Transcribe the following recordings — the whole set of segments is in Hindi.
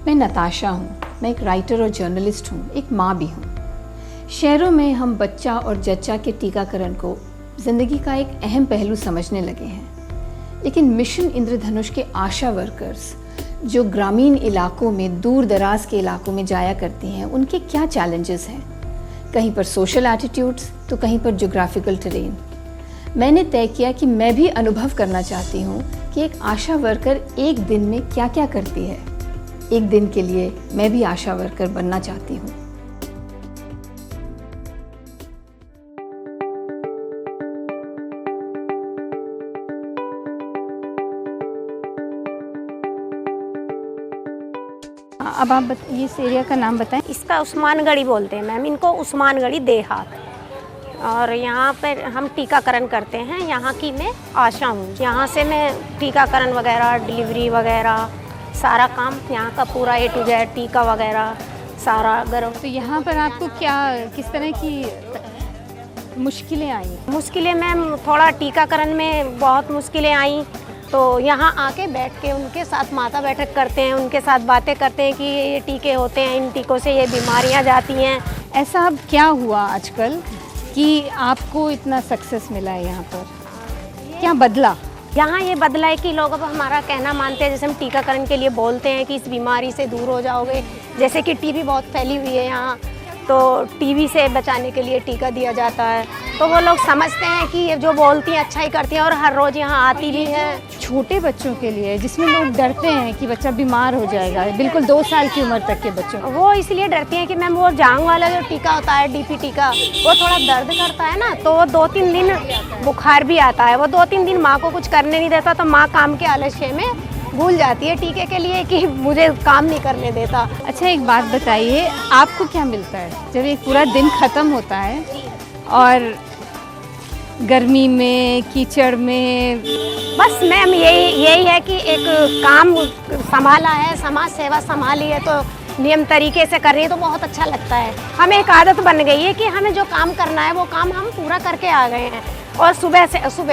मैं नताशा हूँ। मैं एक राइटर और जर्नलिस्ट हूँ, एक माँ भी हूँ। शहरों में हम बच्चा और जच्चा के टीकाकरण को ज़िंदगी का एक अहम पहलू समझने लगे हैं, लेकिन मिशन इंद्रधनुष के आशा वर्कर्स जो ग्रामीण इलाकों में, दूर दराज के इलाकों में जाया करती हैं, उनके क्या चैलेंजेस हैं? कहीं पर सोशल एटीट्यूड्स तो कहीं पर ज्योग्राफिकल टेरेन। मैंने तय किया कि मैं भी अनुभव करना चाहती हूँ कि एक आशा वर्कर एक दिन में क्या क्या करती है। एक दिन के लिए मैं भी आशा वर्कर बनना चाहती हूँ। अब आप इस एरिया का नाम बताएं। इसका उस्मानगढ़ी बोलते हैं मैम, इनको उस्मानगढ़ी देहात। और यहाँ पर हम टीकाकरण करते हैं। यहाँ की मैं आशा हूँ। यहाँ से मैं टीकाकरण वगैरह, डिलीवरी वगैरह, सारा काम यहाँ का पूरा A to Z, टीका वगैरह सारा गर्म। तो यहाँ पर आपको किस तरह की मुश्किलें आई? मुश्किलें मैम, थोड़ा टीकाकरण में बहुत मुश्किलें आई। तो यहाँ आके बैठ के उनके साथ माता बैठक करते हैं, उनके साथ बातें करते हैं कि ये टीके होते हैं, इन टीकों से ये बीमारियाँ जाती हैं। ऐसा अब क्या हुआ आजकल कि आपको इतना सक्सेस मिला है? यहाँ पर क्या बदला? यहाँ ये बदला है कि लोग अब हमारा कहना मानते हैं। जैसे हम टीकाकरण के लिए बोलते हैं कि इस बीमारी से दूर हो जाओगे, जैसे कि टीबी बहुत फैली हुई है यहाँ, तो टीबी से बचाने के लिए टीका दिया जाता है। तो वो लोग समझते हैं कि ये जो बोलती हैं अच्छा ही करती हैं और हर रोज़ यहाँ आती भी हैं। छोटे बच्चों के लिए, जिसमें लोग डरते हैं कि बच्चा बीमार हो जाएगा, बिल्कुल 2 साल की उम्र तक के बच्चों, वो इसलिए डरती हैं कि मैम वो जांग वाला जो टीका होता है, DP टीका, वो थोड़ा दर्द करता है ना, तो वो 2-3 दिन बुखार भी आता है। वो 2-3 दिन माँ को कुछ करने नहीं देता, तो माँ काम के आलस्य में भूल जाती है टीके के लिए कि मुझे काम नहीं करने देता। अच्छा, एक बात बताइए, आपको क्या मिलता है जब एक पूरा दिन ख़त्म होता है और गर्मी में, कीचड़ में? बस मैम यही है कि एक काम संभाला है, समाज सेवा संभाली है, तो नियम तरीके से कर रही है, तो बहुत अच्छा लगता है। हमें एक आदत बन गई है कि हमें जो काम करना है वो काम हम पूरा करके आ गए हैं, और सुबह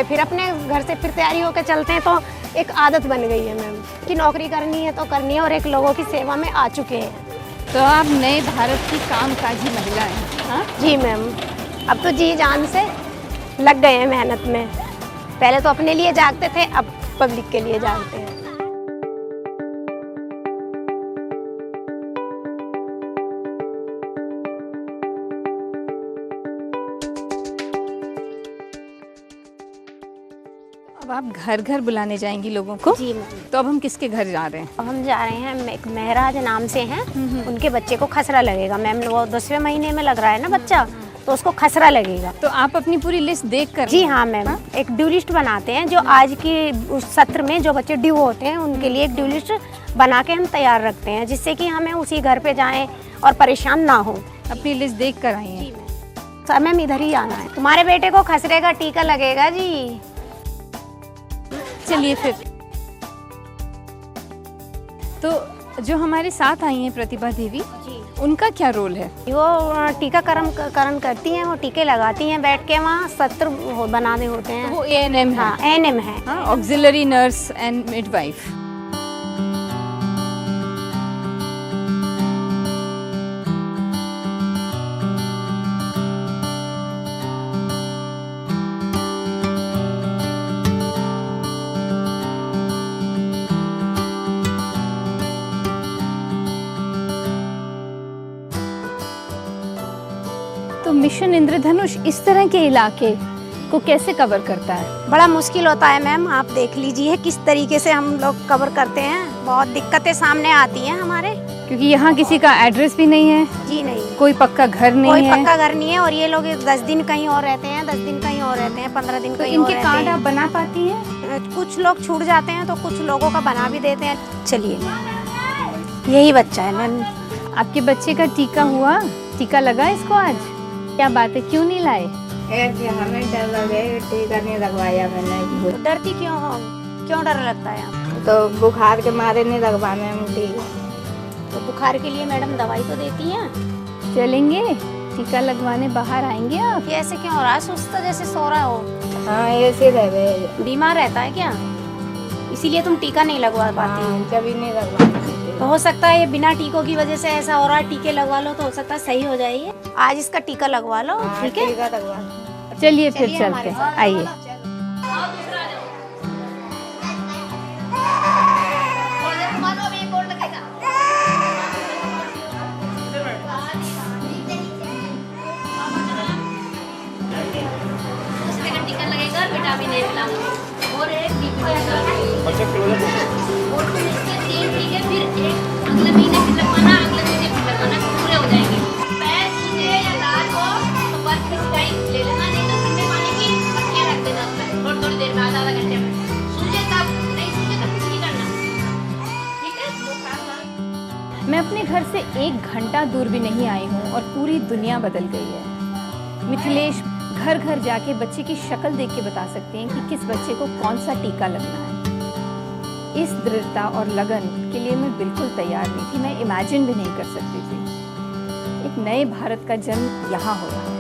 फिर अपने घर से फिर तैयारी होकर चलते हैं। तो एक आदत बन गई है मैम कि नौकरी करनी है तो करनी है, और एक लोगों की सेवा में आ चुके हैं। तो आप नए भारत की कामकाजी महिला हैं? हाँ जी मैम, अब तो जी जान से लग गए हैं मेहनत में। पहले तो अपने लिए जागते थे, अब पब्लिक के लिए जागते हैं। अब आप घर घर बुलाने जाएंगी लोगों को? जी मैम। तो अब हम किसके घर जा रहे हैं? अब हम जा रहे हैं, एक महराज नाम से हैं, उनके बच्चे को खसरा लगेगा मैम। वो 10वें महीने में लग रहा है ना बच्चा, तो उसको खसरा लगेगा। तो आप अपनी पूरी लिस्ट देख कर? जी हाँ मैम, एक ड्यू लिस्ट बनाते हैं। जो आज की उस सत्र में जो बच्चे ड्यू होते हैं उनके लिए एक ड्यू लिस्ट बना के हम तैयार रखते हैं, जिससे कि हमें उसी घर पे जाएं और परेशान ना हो। अपनी लिस्ट देख कर आई हैं? सर मैम, इधर ही आना है, तुम्हारे बेटे को खसरे का टीका लगेगा जी। चलिए फिर। तो जो हमारे साथ आई हैं प्रतिभा देवी, उनका क्या रोल है? वो टीकाकरण करती हैं, वो टीके लगाती हैं, बैठ के वहाँ सत्र बनाने होते हैं। तो वो ANM है? हाँ, ANM है। हाँ, ऑक्सिलरी नर्स एंड मिडवाइफ। तो मिशन इंद्रधनुष इस तरह के इलाके को कैसे कवर करता है? बड़ा मुश्किल होता है मैम, आप देख लीजिए किस तरीके से हम लोग कवर करते हैं। बहुत दिक्कतें सामने आती हैं हमारे, क्योंकि यहाँ किसी का एड्रेस भी नहीं है। जी नहीं, कोई पक्का घर नहीं है। कोई पक्का घर नहीं है, और ये लोग 10 दिन कहीं और रहते हैं, 10 दिन कहीं और रहते हैं, 15 दिन कहीं और रहते हैं। इनके कार्ड आप बना पाती हैं? कुछ लोग छूट जाते हैं, तो कुछ लोगों का बना भी देते हैं। चलिए, यही बच्चा है मैम, आपके बच्चे का टीका हुआ? टीका लगा इसको आज? क्या बात है, क्यों नहीं लाए? हमें डर लगे, टीका नहीं लगवाया मैंने। तो डरती क्यों हो? क्यों डर लगता है आपको? तो बुखार के मारे नहीं लगवाने हम टीका। तो बुखार के लिए मैडम दवाई तो देती हैं। चलेंगे टीका लगवाने, बाहर आएंगे आप? ये ऐसे क्यों हो रहा है? सुस्त जैसे सो रहा हो। हाँ ऐसे रहे। बीमार रहता है क्या? इसीलिए तुम टीका नहीं लगवा पाती हो। हाँ, जब ही नहीं लगवाने। तो हो सकता है ये बिना टीकों की वजह से ऐसा हो रहा है। टीके लगवा लो तो हो सकता है सही हो जाए ये। आज इसका टीका लगवा लो, ठीक है? टीका लगवा। चलिए फिर चलते हैं, आइए। टीका लगेगा, विटामिन ए मिलाऊंगी और एक बीपी और फिर इसके 3 टीके फिर एक अगले महीने फिर लगवाना, अगले महीने फिर लगवाना, पूरे हो जाएंगे। पैर सूजे या लाल हो तो बर्फ की सिकाई ले लेना, नहीं तो ठंडे पानी की पट्टियाँ रख देना उसमें थोड़ी थोड़ी देर में, आधा घंटे में। सूजे तब नहीं सूजे तब कुछ नहीं करना, ठीक है? मैं अपने घर से 1 घंटा दूर भी नहीं आई हूँ और पूरी दुनिया बदल गई है। मिथिलेश घर घर जाके बच्चे की शक्ल देख के बता सकते हैं कि किस बच्चे को कौन सा टीका लगना है। इस दृढ़ता और लगन के लिए मैं बिल्कुल तैयार नहीं थी, मैं इमेजिन भी नहीं कर सकती थी। एक नए भारत का जन्म यहाँ हो रहा है।